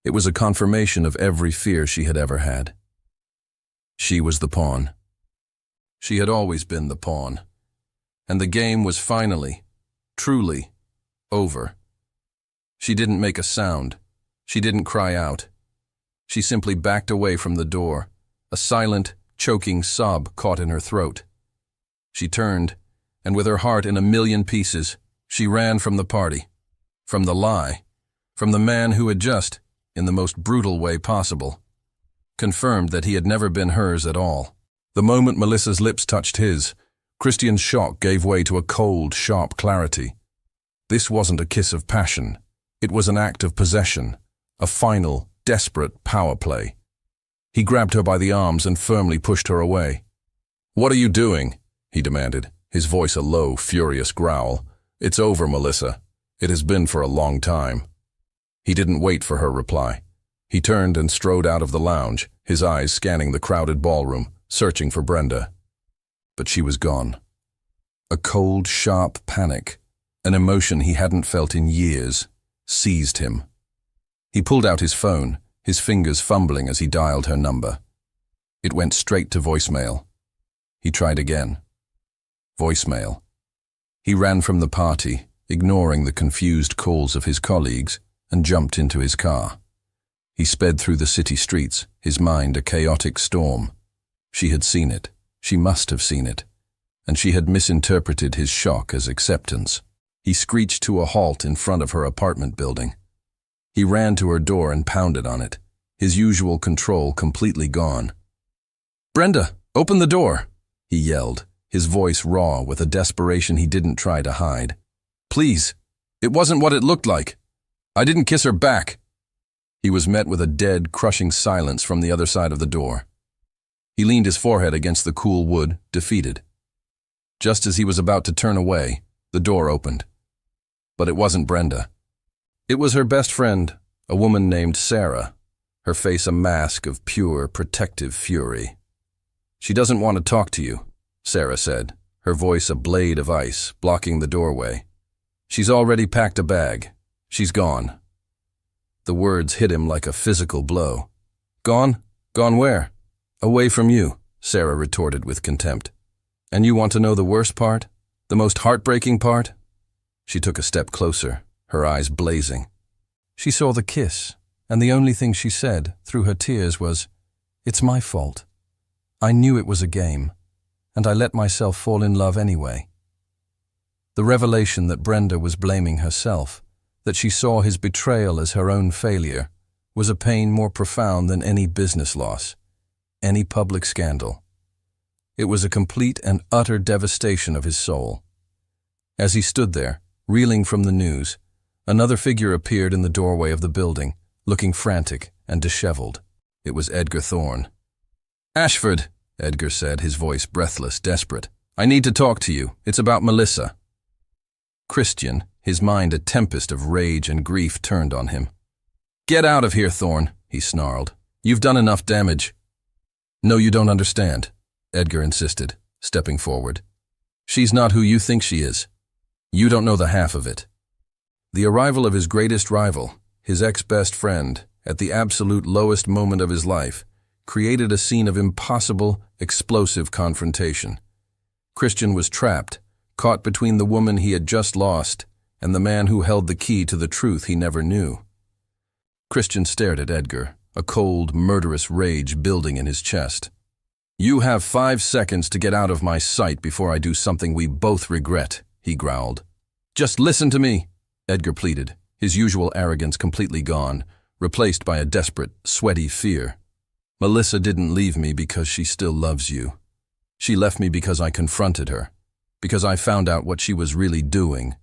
It was a confirmation of every fear she had ever had. She was the pawn. She had always been the pawn. And the game was finally, truly, over. She didn't make a sound. She didn't cry out. She simply backed away from the door, a silent, choking sob caught in her throat. She turned, and with her heart in a million pieces, she ran from the party, from the lie, from the man who had just, in the most brutal way possible, confirmed that he had never been hers at all. The moment Melissa's lips touched his, Christian's shock gave way to a cold, sharp clarity. This wasn't a kiss of passion. It was an act of possession, a final, desperate power play. He grabbed her by the arms and firmly pushed her away. "What are you doing?" he demanded, his voice a low, furious growl. "It's over, Melissa. It has been for a long time." He didn't wait for her reply. He turned and strode out of the lounge, his eyes scanning the crowded ballroom, searching for Brenda. But she was gone. A cold, sharp panic, an emotion he hadn't felt in years, seized him. He pulled out his phone, his fingers fumbling as he dialed her number. It went straight to voicemail. He tried again. Voicemail. He ran from the party, ignoring the confused calls of his colleagues, and jumped into his car. He sped through the city streets, his mind a chaotic storm. She had seen it. She must have seen it. And she had misinterpreted his shock as acceptance. He screeched to a halt in front of her apartment building. He ran to her door and pounded on it, his usual control completely gone. "Brenda, open the door!" he yelled, his voice raw with a desperation he didn't try to hide. "Please, it wasn't what it looked like. I didn't kiss her back." He was met with a dead, crushing silence from the other side of the door. He leaned his forehead against the cool wood, defeated. Just as he was about to turn away, the door opened. But it wasn't Brenda. It was her best friend, a woman named Sarah, her face a mask of pure, protective fury. "She doesn't want to talk to you," Sarah said, her voice a blade of ice, blocking the doorway. "She's already packed a bag. She's gone." The words hit him like a physical blow. "Gone? Gone where?" "Away from you," Sarah retorted with contempt. "And you want to know the worst part? The most heartbreaking part?" She took a step closer, her eyes blazing. She saw the kiss, and the only thing she said, through her tears, was, "It's my fault. I knew it was a game, and I let myself fall in love anyway." The revelation that Brenda was blaming herself, that she saw his betrayal as her own failure, was a pain more profound than any business loss, any public scandal. It was a complete and utter devastation of his soul. As he stood there, reeling from the news, another figure appeared in the doorway of the building, looking frantic and disheveled. It was Edgar Thorne. "Ashford," Edgar said, his voice breathless, desperate. "I need to talk to you. It's about Melissa." Christian, his mind a tempest of rage and grief, turned on him. "Get out of here, Thorne," he snarled. "You've done enough damage." "No, you don't understand," Edgar insisted, stepping forward. "She's not who you think she is. You don't know the half of it." The arrival of his greatest rival, his ex-best friend, at the absolute lowest moment of his life, created a scene of impossible, explosive confrontation. Christian was trapped, caught between the woman he had just lost and the man who held the key to the truth he never knew. Christian stared at Edgar, a cold, murderous rage building in his chest. "You have 5 seconds to get out of my sight before I do something we both regret," he growled. "Just listen to me," Edgar pleaded, his usual arrogance completely gone, replaced by a desperate, sweaty fear. "Melissa didn't leave me because she still loves you. She left me because I confronted her, because I found out what she was really doing."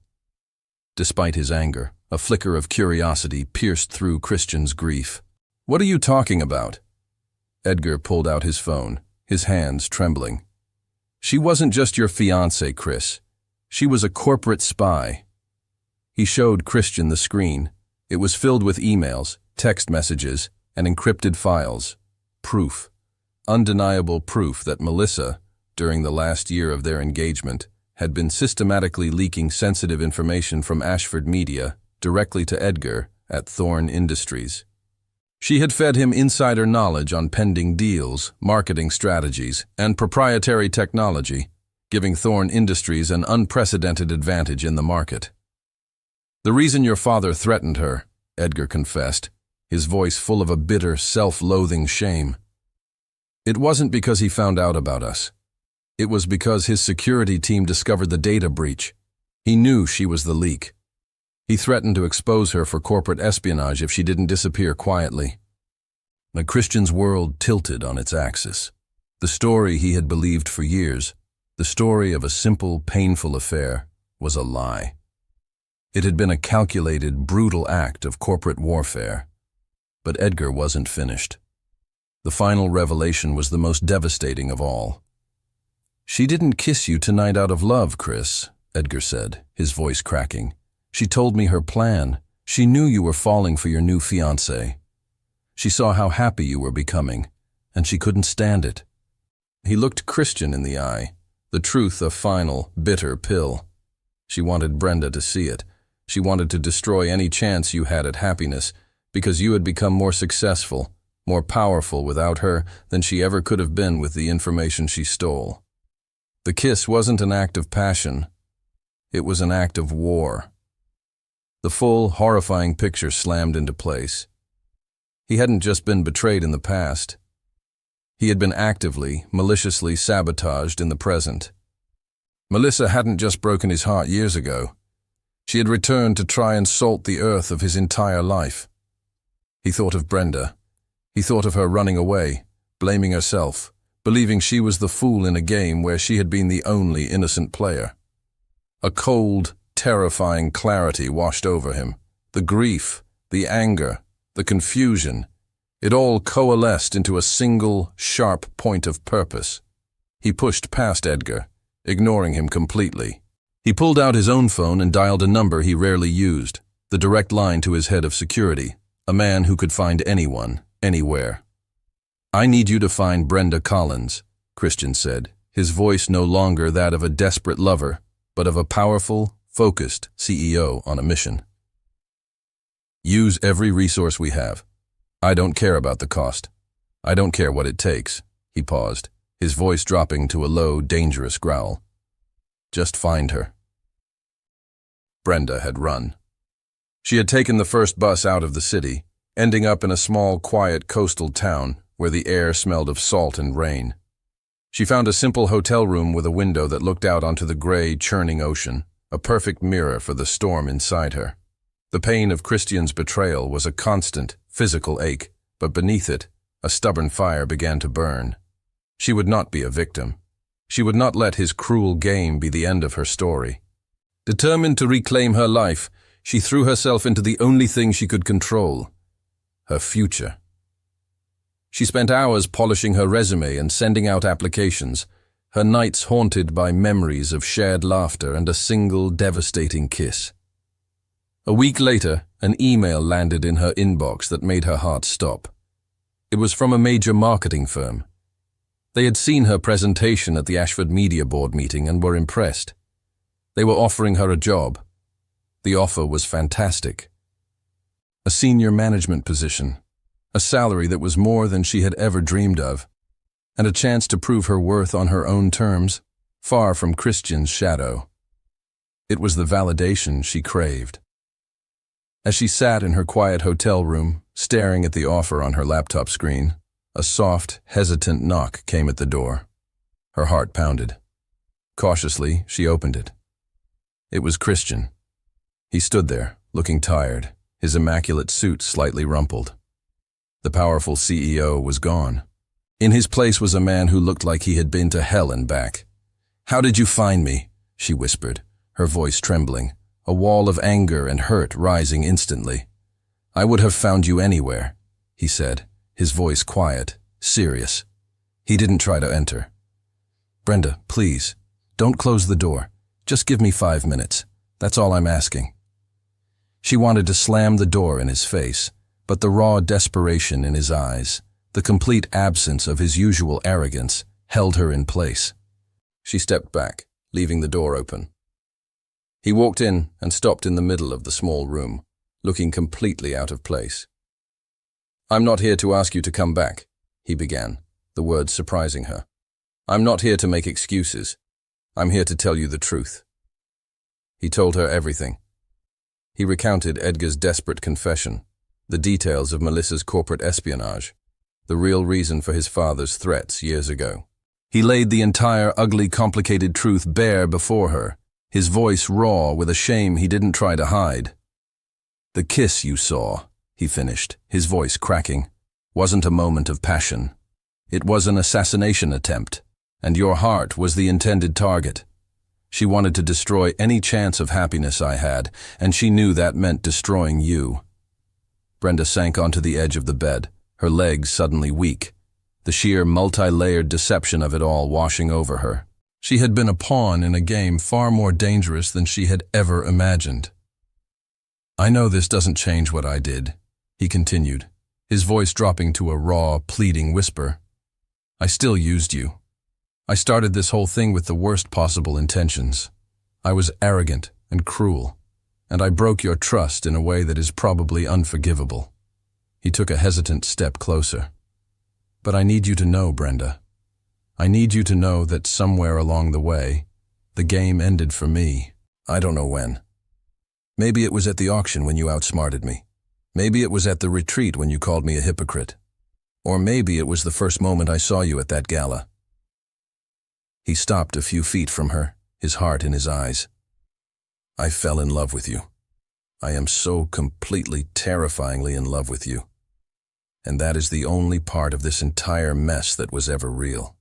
Despite his anger, a flicker of curiosity pierced through Christian's grief. "What are you talking about?" Edgar pulled out his phone, his hands trembling. "She wasn't just your fiancée, Chris. She was a corporate spy." He showed Christian the screen. It was filled with emails, text messages, and encrypted files. Proof. Undeniable proof that Melissa, during the last year of their engagement, had been systematically leaking sensitive information from Ashford Media directly to Edgar at Thorne Industries. She had fed him insider knowledge on pending deals, marketing strategies, and proprietary technology, giving Thorne Industries an unprecedented advantage in the market. "The reason your father threatened her," Edgar confessed, his voice full of a bitter, self-loathing shame. "It wasn't because he found out about us. It was because his security team discovered the data breach. He knew she was the leak. He threatened to expose her for corporate espionage if she didn't disappear quietly." Christian's world tilted on its axis. The story he had believed for years, the story of a simple, painful affair, was a lie. It had been a calculated, brutal act of corporate warfare. But Edgar wasn't finished. The final revelation was the most devastating of all. "She didn't kiss you tonight out of love, Chris," Edgar said, his voice cracking. "She told me her plan. She knew you were falling for your new fiancé. She saw how happy you were becoming, and she couldn't stand it." He looked Christian in the eye, the truth a final, bitter pill. She wanted Brenda to see it. She wanted to destroy any chance you had at happiness, because you had become more successful, more powerful without her than she ever could have been with the information she stole. The kiss wasn't an act of passion. It was an act of war. The full, horrifying picture slammed into place. He hadn't just been betrayed in the past. He had been actively, maliciously sabotaged in the present. Melissa hadn't just broken his heart years ago. She had returned to try and salt the earth of his entire life. He thought of Brenda. He thought of her running away, blaming herself, believing she was the fool in a game where she had been the only innocent player. A cold, terrifying clarity washed over him. The grief, the anger, the confusion, it all coalesced into a single, sharp point of purpose. He pushed past Edgar, ignoring him completely. He pulled out his own phone and dialed a number he rarely used, the direct line to his head of security, a man who could find anyone, anywhere. "I need you to find Brenda Collins," Christian said, his voice no longer that of a desperate lover, but of a powerful, focused CEO on a mission. "Use every resource we have. I don't care about the cost. I don't care what it takes." He paused, his voice dropping to a low, dangerous growl. "Just find her." Brenda had run. She had taken the first bus out of the city, ending up in a small, quiet coastal town where the air smelled of salt and rain. She found a simple hotel room with a window that looked out onto the gray, churning ocean, a perfect mirror for the storm inside her. The pain of Christian's betrayal was a constant, physical ache, but beneath it, a stubborn fire began to burn. She would not be a victim. She would not let his cruel game be the end of her story. Determined to reclaim her life, she threw herself into the only thing she could control: her future. She spent hours polishing her resume and sending out applications, her nights haunted by memories of shared laughter and a single devastating kiss. A week later, an email landed in her inbox that made her heart stop. It was from a major marketing firm. They had seen her presentation at the Ashford Media Board meeting and were impressed. They were offering her a job. The offer was fantastic. A senior management position, a salary that was more than she had ever dreamed of, and a chance to prove her worth on her own terms, far from Christian's shadow. It was the validation she craved. As she sat in her quiet hotel room, staring at the offer on her laptop screen. A soft, hesitant knock came at the door. Her heart pounded. Cautiously, she opened it. It was Christian. He stood there, looking tired, his immaculate suit slightly rumpled. The powerful CEO was gone. In his place was a man who looked like he had been to hell and back. "How did you find me?" she whispered, her voice trembling, a wall of anger and hurt rising instantly. "I would have found you anywhere," he said, his voice quiet, serious. He didn't try to enter. "Brenda, please, don't close the door. Just give me 5 minutes. That's all I'm asking." She wanted to slam the door in his face, but the raw desperation in his eyes, the complete absence of his usual arrogance, held her in place. She stepped back, leaving the door open. He walked in and stopped in the middle of the small room, looking completely out of place. "I'm not here to ask you to come back," he began, the words surprising her. "I'm not here to make excuses. I'm here to tell you the truth." He told her everything. He recounted Edgar's desperate confession, the details of Melissa's corporate espionage, the real reason for his father's threats years ago. He laid the entire ugly, complicated truth bare before her, his voice raw with a shame he didn't try to hide. "The kiss you saw," he finished, his voice cracking, "wasn't a moment of passion. It was an assassination attempt, and your heart was the intended target. She wanted to destroy any chance of happiness I had, and she knew that meant destroying you." Brenda sank onto the edge of the bed, her legs suddenly weak, the sheer multi-layered deception of it all washing over her. She had been a pawn in a game far more dangerous than she had ever imagined. "I know this doesn't change what I did," he continued, his voice dropping to a raw, pleading whisper. "I still used you. I started this whole thing with the worst possible intentions. I was arrogant and cruel, and I broke your trust in a way that is probably unforgivable." He took a hesitant step closer. "But I need you to know, Brenda. I need you to know that somewhere along the way, the game ended for me. I don't know when. Maybe it was at the auction when you outsmarted me. Maybe it was at the retreat when you called me a hypocrite. Or maybe it was the first moment I saw you at that gala." He stopped a few feet from her, his heart in his eyes. "I fell in love with you. I am so completely, terrifyingly in love with you. And that is the only part of this entire mess that was ever real."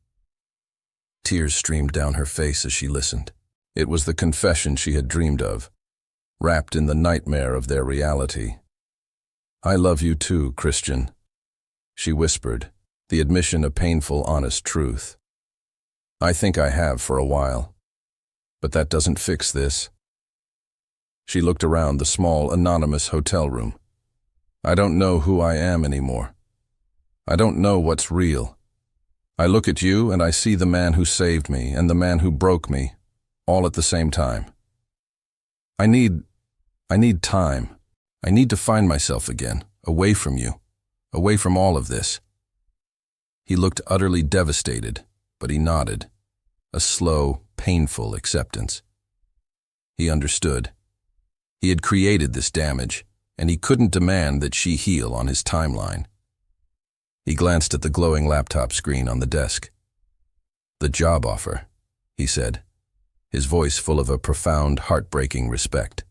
Tears streamed down her face as she listened. It was the confession she had dreamed of, wrapped in the nightmare of their reality. "I love you too, Christian," she whispered, the admission a painful, honest truth. "I think I have for a while. But that doesn't fix this." She looked around the small, anonymous hotel room. "I don't know who I am anymore. I don't know what's real. I look at you and I see the man who saved me and the man who broke me, all at the same time. I need time. I need to find myself again, away from you, away from all of this." He looked utterly devastated, but he nodded, a slow, painful acceptance. He understood. He had created this damage, and he couldn't demand that she heal on his timeline. He glanced at the glowing laptop screen on the desk. "The job offer," he said, his voice full of a profound, heartbreaking respect.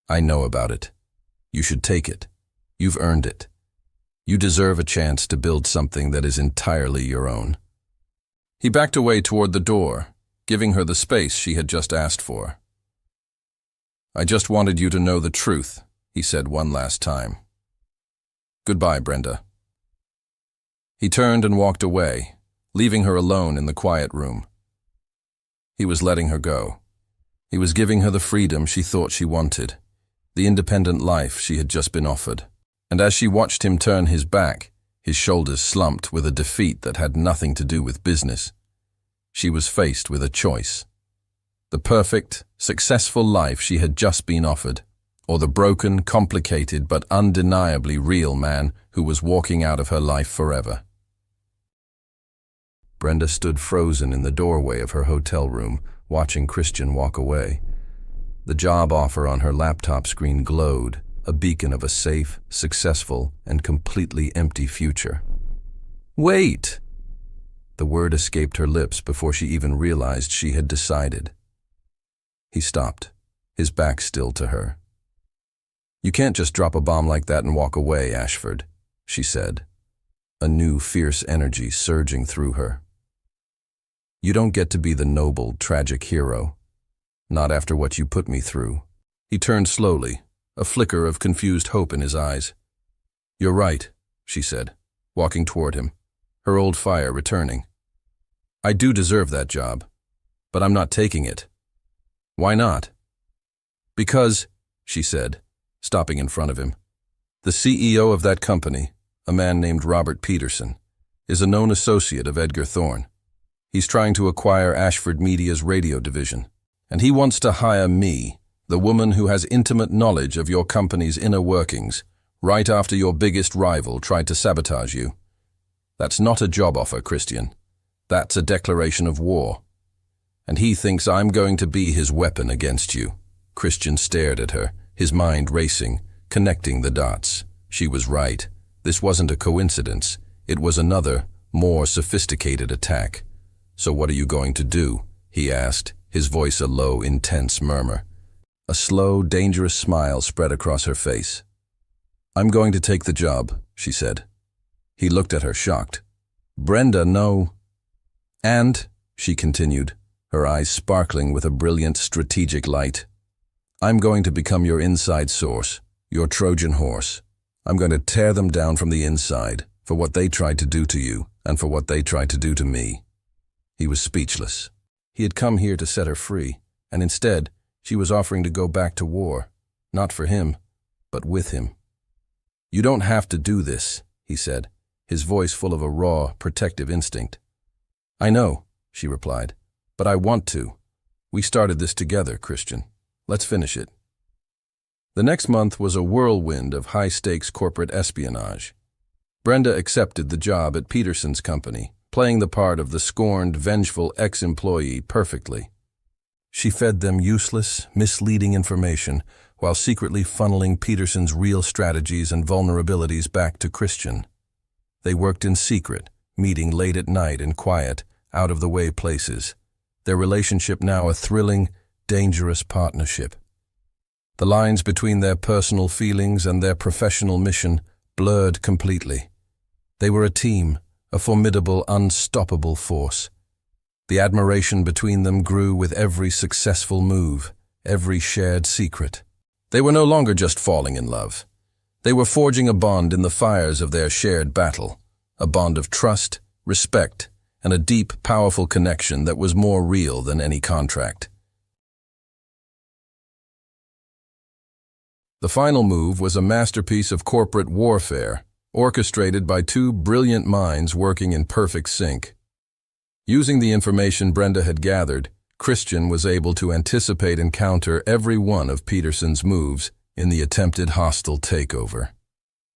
"I know about it. You should take it. You've earned it. You deserve a chance to build something that is entirely your own." He backed away toward the door, giving her the space she had just asked for. "I just wanted you to know the truth," he said one last time. "Goodbye, Brenda." He turned and walked away, leaving her alone in the quiet room. He was letting her go. He was giving her the freedom she thought she wanted, the independent life she had just been offered. And as she watched him turn his back, his shoulders slumped with a defeat that had nothing to do with business, she was faced with a choice. The perfect, successful life she had just been offered, or the broken, complicated, but undeniably real man who was walking out of her life forever. Brenda stood frozen in the doorway of her hotel room, watching Christian walk away. The job offer on her laptop screen glowed, a beacon of a safe, successful, and completely empty future. "Wait!" The word escaped her lips before she even realized she had decided. He stopped, his back still to her. "You can't just drop a bomb like that and walk away, Ashford," she said, a new fierce energy surging through her. "You don't get to be the noble, tragic hero. Not after what you put me through." He turned slowly, a flicker of confused hope in his eyes. "You're right," she said, walking toward him, her old fire returning. "I do deserve that job, but I'm not taking it." "Why not?" "Because," she said, stopping in front of him, "the CEO of that company, a man named Robert Peterson, is a known associate of Edgar Thorne. He's trying to acquire Ashford Media's radio division, and he wants to hire me, the woman who has intimate knowledge of your company's inner workings, right after your biggest rival tried to sabotage you. That's not a job offer, Christian. That's a declaration of war. And he thinks I'm going to be his weapon against you." Christian stared at her, his mind racing, connecting the dots. She was right. This wasn't a coincidence. It was another, more sophisticated attack. "So what are you going to do?" he asked, his voice a low, intense murmur. A slow, dangerous smile spread across her face. "I'm going to take the job," she said. He looked at her, shocked. "Brenda, no." "And," she continued, her eyes sparkling with a brilliant strategic light, "I'm going to become your inside source, your Trojan horse. I'm going to tear them down from the inside for what they tried to do to you and for what they tried to do to me." He was speechless. He had come here to set her free, and instead, she was offering to go back to war, not for him, but with him. "You don't have to do this," he said, his voice full of a raw, protective instinct. "I know," she replied, "but I want to. We started this together, Christian. Let's finish it." The next month was a whirlwind of high-stakes corporate espionage. Brenda accepted the job at Peterson's company, playing the part of the scorned, vengeful ex-employee perfectly. She fed them useless, misleading information while secretly funneling Peterson's real strategies and vulnerabilities back to Christian. They worked in secret, meeting late at night in quiet, out-of-the-way places. Their relationship now a thrilling, dangerous partnership. The lines between their personal feelings and their professional mission blurred completely. They were a team, a formidable, unstoppable force. The admiration between them grew with every successful move, every shared secret. They were no longer just falling in love. They were forging a bond in the fires of their shared battle, a bond of trust, respect, and a deep, powerful connection that was more real than any contract. The final move was a masterpiece of corporate warfare, orchestrated by two brilliant minds working in perfect sync. Using the information Brenda had gathered, Christian was able to anticipate and counter every one of Peterson's moves in the attempted hostile takeover.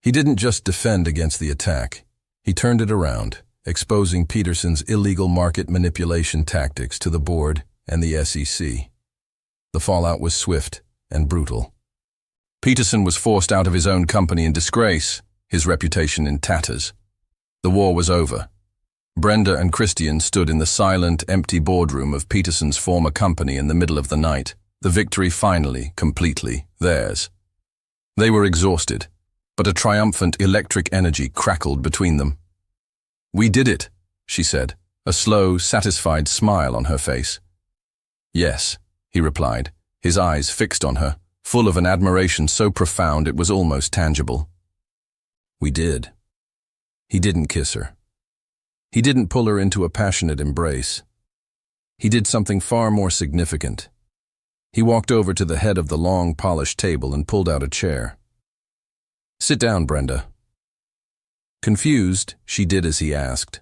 He didn't just defend against the attack. He turned it around, exposing Peterson's illegal market manipulation tactics to the board and the SEC. The fallout was swift and brutal. Peterson was forced out of his own company in disgrace, his reputation in tatters. The war was over. Brenda and Christian stood in the silent, empty boardroom of Peterson's former company in the middle of the night, the victory finally, completely, theirs. They were exhausted, but a triumphant electric energy crackled between them. "We did it," she said, a slow, satisfied smile on her face. "Yes," he replied, his eyes fixed on her, full of an admiration so profound it was almost tangible. "We did." He didn't kiss her. He didn't pull her into a passionate embrace. He did something far more significant. He walked over to the head of the long, polished table and pulled out a chair. "Sit down, Brenda." Confused, she did as he asked.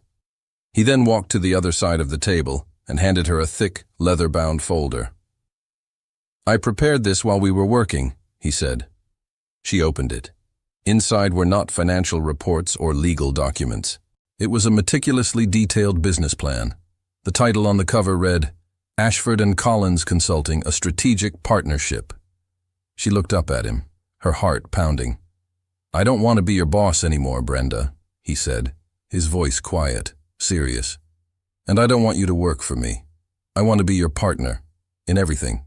He then walked to the other side of the table and handed her a thick, leather-bound folder. "I prepared this while we were working," he said. She opened it. Inside were not financial reports or legal documents. It was a meticulously detailed business plan. The title on the cover read, "Ashford and Collins Consulting, a Strategic Partnership." She looked up at him, her heart pounding. "I don't want to be your boss anymore, Brenda," he said, his voice quiet, serious. "And I don't want you to work for me. I want to be your partner, in everything."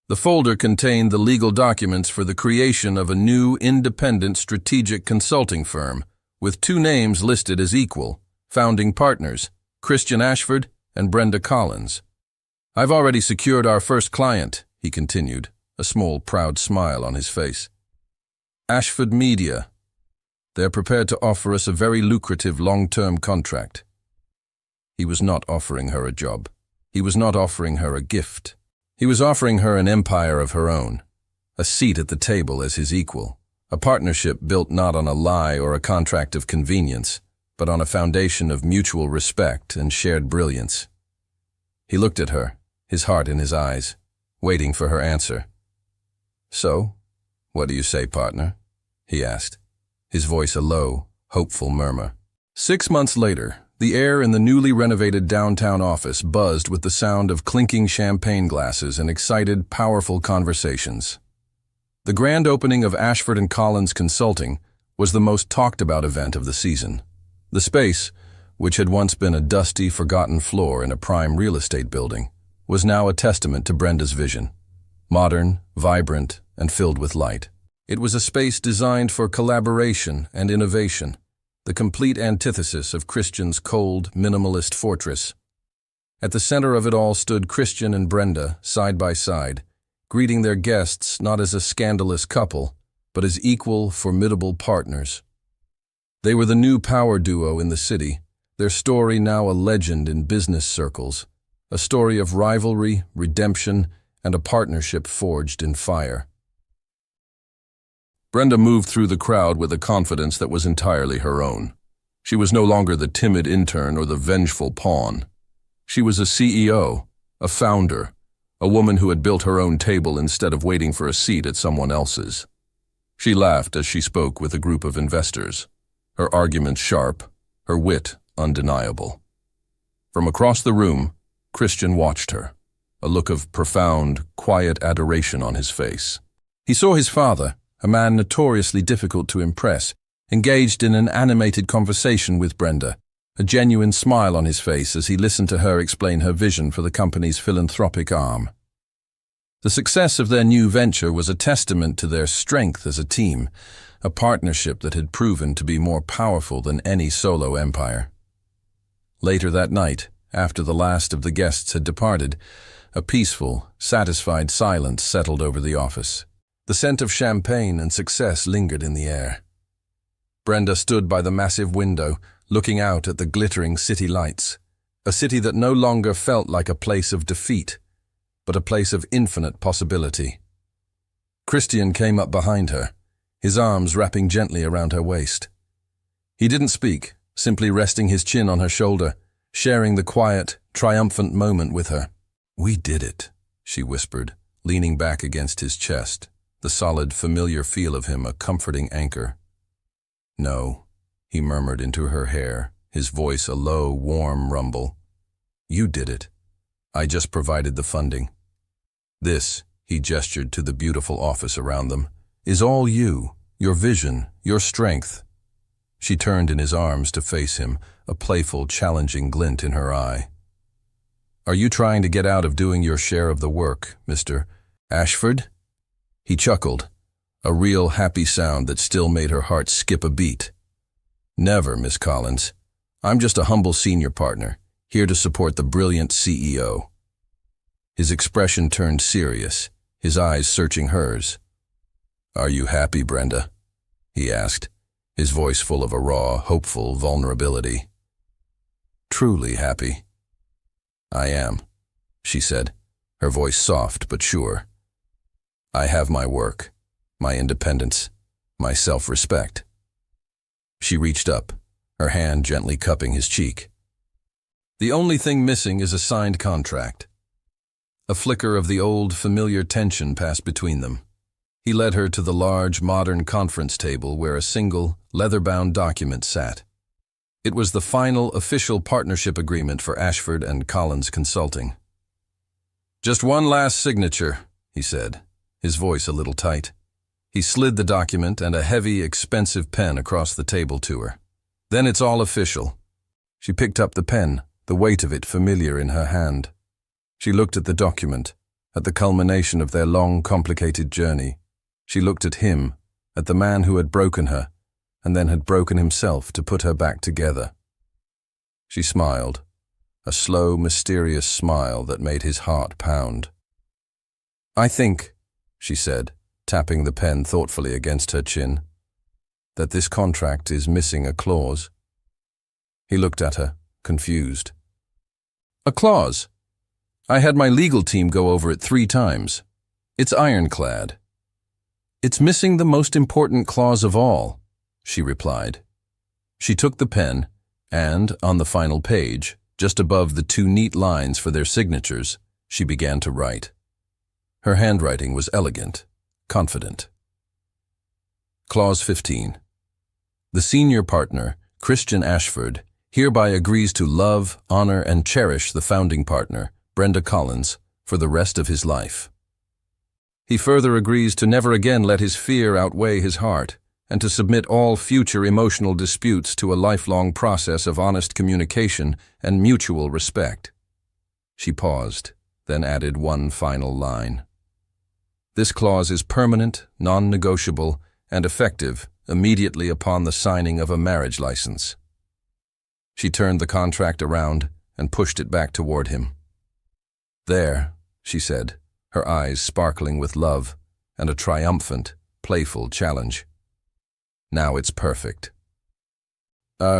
The folder contained the legal documents for the creation of a new independent strategic consulting firm, with two names listed as equal, founding partners, Christian Ashford and Brenda Collins. "I've already secured our first client," he continued, a small, proud smile on his face. "Ashford Media. They're prepared to offer us a very lucrative long-term contract." He was not offering her a job. He was not offering her a gift. He was offering her an empire of her own, a seat at the table as his equal, a partnership built not on a lie or a contract of convenience, but on a foundation of mutual respect and shared brilliance. He looked at her, his heart in his eyes, waiting for her answer. "So, what do you say, partner?" he asked, his voice a low, hopeful murmur. 6 months later, the air in the newly renovated downtown office buzzed with the sound of clinking champagne glasses and excited, powerful conversations. The grand opening of Ashford & Collins Consulting was the most talked-about event of the season. The space, which had once been a dusty, forgotten floor in a prime real estate building, was now a testament to Brenda's vision. Modern, vibrant, and filled with light. It was a space designed for collaboration and innovation, the complete antithesis of Christian's cold, minimalist fortress. At the center of it all stood Christian and Brenda, side by side, greeting their guests not as a scandalous couple, but as equal, formidable partners. They were the new power duo in the city, their story now a legend in business circles, a story of rivalry, redemption, and a partnership forged in fire. Brenda moved through the crowd with a confidence that was entirely her own. She was no longer the timid intern or the vengeful pawn. She was a CEO, a founder, a woman who had built her own table instead of waiting for a seat at someone else's. She laughed as she spoke with a group of investors, her arguments sharp, her wit undeniable. From across the room, Christian watched her, a look of profound, quiet adoration on his face. He saw his father, a man notoriously difficult to impress, engaged in an animated conversation with Brenda, a genuine smile on his face as he listened to her explain her vision for the company's philanthropic arm. The success of their new venture was a testament to their strength as a team, a partnership that had proven to be more powerful than any solo empire. Later that night, after the last of the guests had departed, a peaceful, satisfied silence settled over the office. The scent of champagne and success lingered in the air. Brenda stood by the massive window, looking out at the glittering city lights, a city that no longer felt like a place of defeat, but a place of infinite possibility. Christian came up behind her, his arms wrapping gently around her waist. He didn't speak, simply resting his chin on her shoulder, sharing the quiet, triumphant moment with her. "We did it," she whispered, leaning back against his chest, the solid, familiar feel of him a comforting anchor. "No," he murmured into her hair, his voice a low, warm rumble. "You did it. I just provided the funding. This," he gestured to the beautiful office around them, "is all you, your vision, your strength." She turned in his arms to face him, a playful, challenging glint in her eye. "Are you trying to get out of doing your share of the work, Mr. Ashford?" He chuckled, a real happy sound that still made her heart skip a beat. "Never, Miss Collins. I'm just a humble senior partner, here to support the brilliant CEO." His expression turned serious, his eyes searching hers. "Are you happy, Brenda?" he asked, his voice full of a raw, hopeful vulnerability. "Truly happy." "I am," she said, her voice soft but sure. "I have my work, my independence, my self-respect." She reached up, her hand gently cupping his cheek. "The only thing missing is a signed contract." A flicker of the old, familiar tension passed between them. He led her to the large, modern conference table where a single, leather-bound document sat. It was the final official partnership agreement for Ashford and Collins Consulting. "Just one last signature," he said, his voice a little tight. He slid the document and a heavy, expensive pen across the table to her. Then it's all official. She picked up the pen, the weight of it familiar in her hand. She looked at the document, at the culmination of their long, complicated journey. She looked at him, at the man who had broken her, and then had broken himself to put her back together. She smiled, a slow, mysterious smile that made his heart pound. "I think," she said, tapping the pen thoughtfully against her chin, "that this contract is missing a clause." He looked at her, confused. "A clause? I had my legal team go over it 3 times. It's ironclad." "It's missing the most important clause of all," she replied. She took the pen, and, on the final page, just above the 2 neat lines for their signatures, she began to write. Her handwriting was elegant, confident. Clause 15. The senior partner, Christian Ashford, hereby agrees to love, honor, and cherish the founding partner, Brenda Collins, for the rest of his life. He further agrees to never again let his fear outweigh his heart, and to submit all future emotional disputes to a lifelong process of honest communication and mutual respect. She paused, then added one final line. This clause is permanent, non-negotiable, and effective immediately upon the signing of a marriage license. She turned the contract around and pushed it back toward him. "There," she said, her eyes sparkling with love and a triumphant, playful challenge. "Now it's perfect."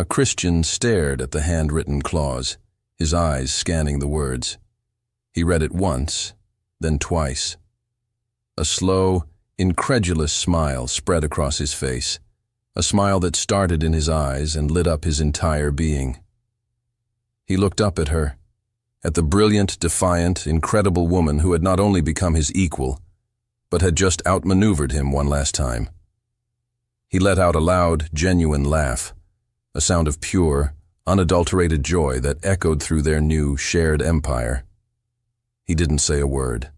Christian stared at the handwritten clause, his eyes scanning the words. He read it once, then twice. A slow, incredulous smile spread across his face, a smile that started in his eyes and lit up his entire being. He looked up at her, at the brilliant, defiant, incredible woman who had not only become his equal, but had just outmaneuvered him one last time. He let out a loud, genuine laugh, a sound of pure, unadulterated joy that echoed through their new, shared empire. He didn't say a word.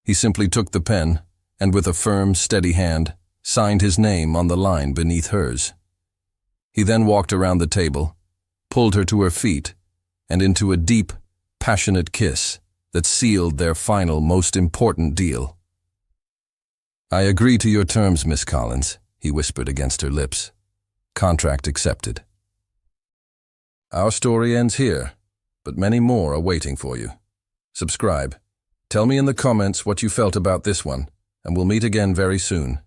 He simply took the pen, and with a firm, steady hand, signed his name on the line beneath hers. He then walked around the table, pulled her to her feet, and into a deep, passionate kiss that sealed their final, most important deal. "I agree to your terms, Miss Collins," he whispered against her lips. "Contract accepted." Our story ends here, but many more are waiting for you. Subscribe. Tell me in the comments what you felt about this one, and we'll meet again very soon.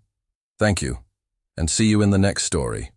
Thank you, and see you in the next story.